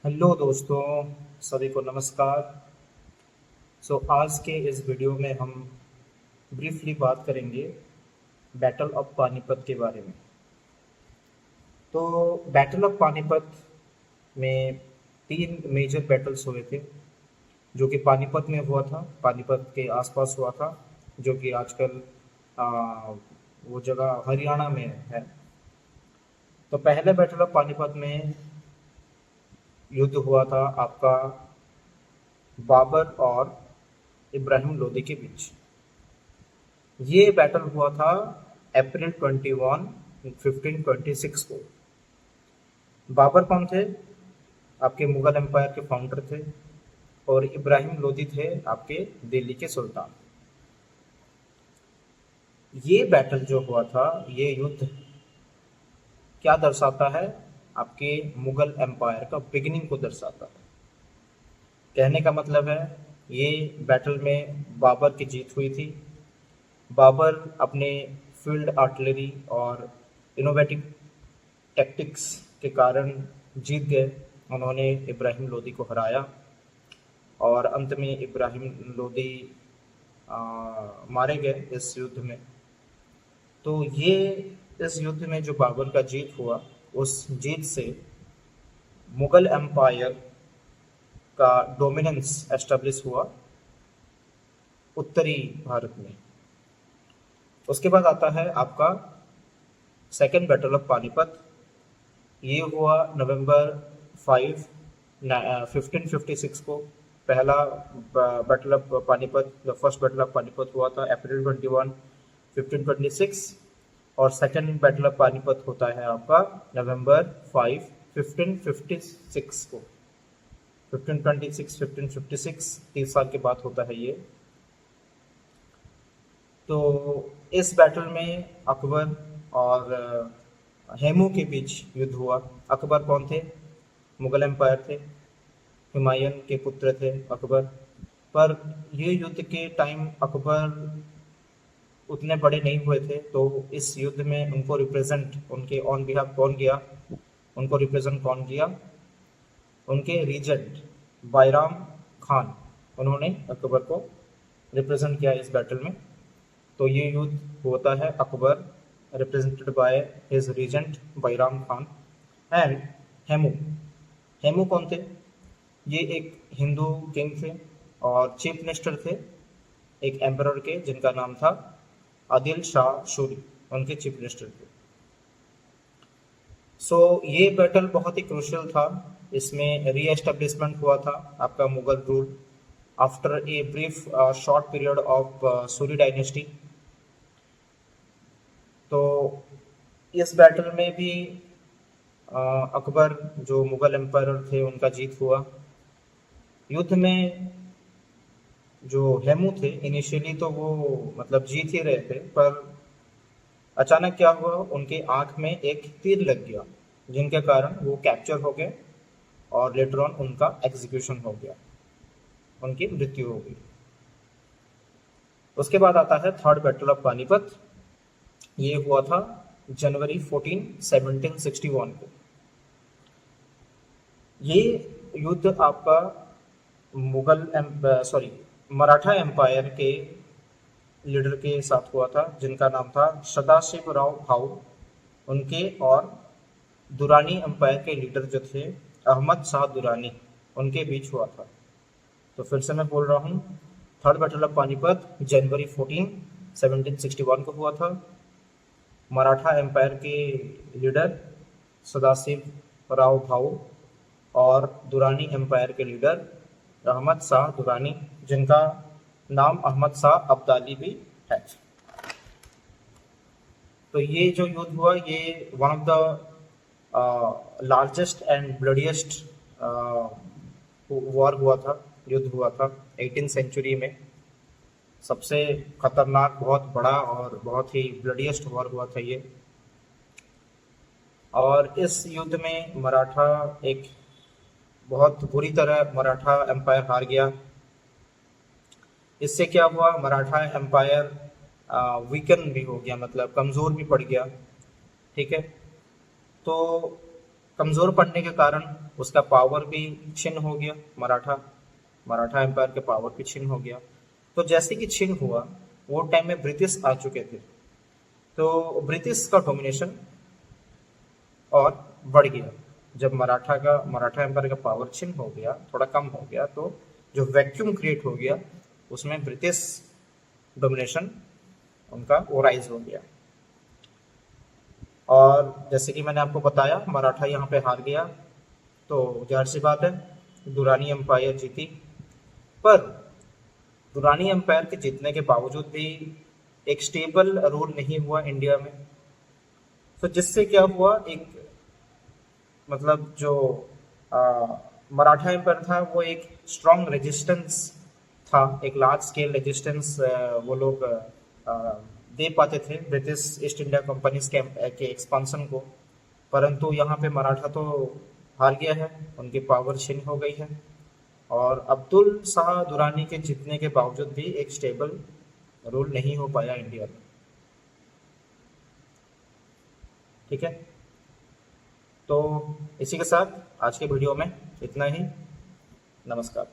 Hello दोस्तों, सभी को नमस्कार। आज के इस वीडियो में हम ब्रीफली बात करेंगे बैटल ऑफ पानीपत के बारे में। तो बैटल ऑफ पानीपत में तीन मेजर बैटल्स हुए थे, जो कि पानीपत में हुआ था, पानीपत के आसपास हुआ था, जो कि आजकल आ, वो जगह हरियाणा में है। तो पहले बैटल ऑफ पानीपत में युद्ध हुआ था आपका बाबर और इब्राहिम लोदी के बीच। ये बैटल हुआ था अप्रैल 21 1526 को। बाबर कौन थे? आपके मुगल एम्पायर के फाउंडर थे, और इब्राहिम लोदी थे आपके दिल्ली के सुल्तान। ये बैटल जो हुआ था, ये युद्ध क्या दर्शाता है? आपके मुगल एम्पायर का बिगिनिंग को दर्शाता है। कहने का मतलब है, ये बैटल में बाबर की जीत हुई थी। बाबर अपने फील्ड आर्टिलरी और इनोवेटिव टैक्टिक्स के कारण जीत गए। उन्होंने इब्राहिम लोदी को हराया और अंत में इब्राहिम लोदी मारे गए इस युद्ध में। तो ये इस युद्ध में जो बाबर का जीत हुआ, उस जीत से मुगल एम्पायर का डोमिनेंस एस्टेब्लिश हुआ उत्तरी भारत में। उसके बाद आता है आपका सेकेंड बैटल ऑफ पानीपत। ये हुआ नवंबर 5 1556 को। पहला battle of Panipat, the first battle of Panipat हुआ था अप्रैल 21 1526, और सेकेंड बैटल ऑफ पानीपत होता है आपका नवंबर 5 1556 को। 1526 1556 30 साल के बाद होता है ये। तो इस बैटल में अकबर और हेमू के बीच युद्ध हुआ। अकबर कौन थे? मुगल एम्पायर थे, हुमायूं के पुत्र थे अकबर। पर ये युद्ध के टाइम अकबर उतने बड़े नहीं हुए थे, तो इस युद्ध में उनको रिप्रेजेंट, उनके ऑन बिहाफ कौन किया? उनको रिप्रेजेंट कौन किया? उनके रीजेंट बैराम खान, उन्होंने अकबर को रिप्रेजेंट किया इस बैटल में। तो ये युद्ध होता है Akbar represented by his regent Bairam Khan and Hemu. Hemu कौन थे? ये एक हिंदू किंग थे और चीफ मिनिस्टर थे एक एम्परर के, जिनका नाम था आदिल शाह सूरी, उनके चीफ मिनिस्टर थे। ये बैटल बहुत ही क्रूशियल था। इसमें री एस्टेब्लिशमेंट हुआ था आपका Mughal rule after a brief short period of Suri dynasty. तो इस बैटल में भी अकबर जो मुगल एम्पायर थे, उनका जीत हुआ। युद्ध में जो हेमू थे, इनिशियली तो वो मतलब जीत ही रहे थे, पर अचानक क्या हुआ, उनके आंख में एक तीर लग गया, जिनके कारण वो कैप्चर हो गए और लेटर ऑन उनका एग्जीक्यूशन हो गया, उनकी मृत्यु हो गई। उसके बाद आता है थर्ड बैटल ऑफ पानीपत। ये हुआ था जनवरी 14 1761 को। ये युद्ध आपका मराठा एम्पायर के लीडर के साथ हुआ था, जिनका नाम था सदाशिव राव भाऊ। उनके और दुरानी एम्पायर के लीडर जो थे अहमद शाह दुरानी, उनके बीच हुआ था। तो फिर से मैं बोल रहा हूँ, थर्ड बैटल ऑफ पानीपत जनवरी 14 1761 को हुआ था। मराठा एम्पायर के लीडर सदाशिव राव भाऊ और दुरानी एम्पायर के लीडर अहमद शाह दुरानी, जिनका नाम अहमद शाह अब्दाली भी है। तो ये जो युद्ध हुआ, ये one of the largest and bloodiest war हुआ था, युद्ध हुआ था 18th सेंचुरी में। सबसे खतरनाक, बहुत बड़ा और बहुत ही ब्लडिएस्ट वॉर हुआ था ये। और इस युद्ध में मराठा एक बहुत बुरी तरह मराठा एम्पायर हार गया। इससे क्या हुआ, मराठा एम्पायर वीकन भी हो गया, मतलब कमज़ोर भी पड़ गया। ठीक है, तो कमजोर पड़ने के कारण उसका पावर भी छिन्न हो गया, मराठा एम्पायर के पावर भी छिन्न हो गया। तो जैसे कि छिन्न हुआ, वो टाइम में ब्रिटिश आ चुके थे, तो ब्रिटिश का डोमिनेशन और बढ़ गया। जब मराठा एम्पायर का पावर छिन्न हो गया, थोड़ा कम हो गया, तो जो वैक्यूम क्रिएट हो गया उसमें ब्रिटिश डोमिनेशन उनका वो राइज हो गया। और जैसे कि मैंने आपको बताया, मराठा यहाँ पे हार गया, तो जाहिर सी बात है दुरानी एम्पायर जीती। पर दुरानी एम्पायर के जीतने के बावजूद भी एक स्टेबल रूल नहीं हुआ इंडिया में। तो जिससे क्या हुआ, एक मतलब जो मराठा एम्पायर था वो एक स्ट्रॉन्ग रेजिस्टेंस था, एक लार्ज स्केल रेजिस्टेंस वो लोग दे पाते थे ब्रिटिश ईस्ट इंडिया कंपनी के एक्सपांसन को। परंतु यहाँ पे मराठा तो हार गया है, उनकी पावर छिन्न हो गई है, और अब्दुल शाह दुरानी के जीतने के बावजूद भी एक स्टेबल रूल नहीं हो पाया इंडिया में। ठीक है, तो इसी के साथ आज के वीडियो में इतना ही। नमस्कार।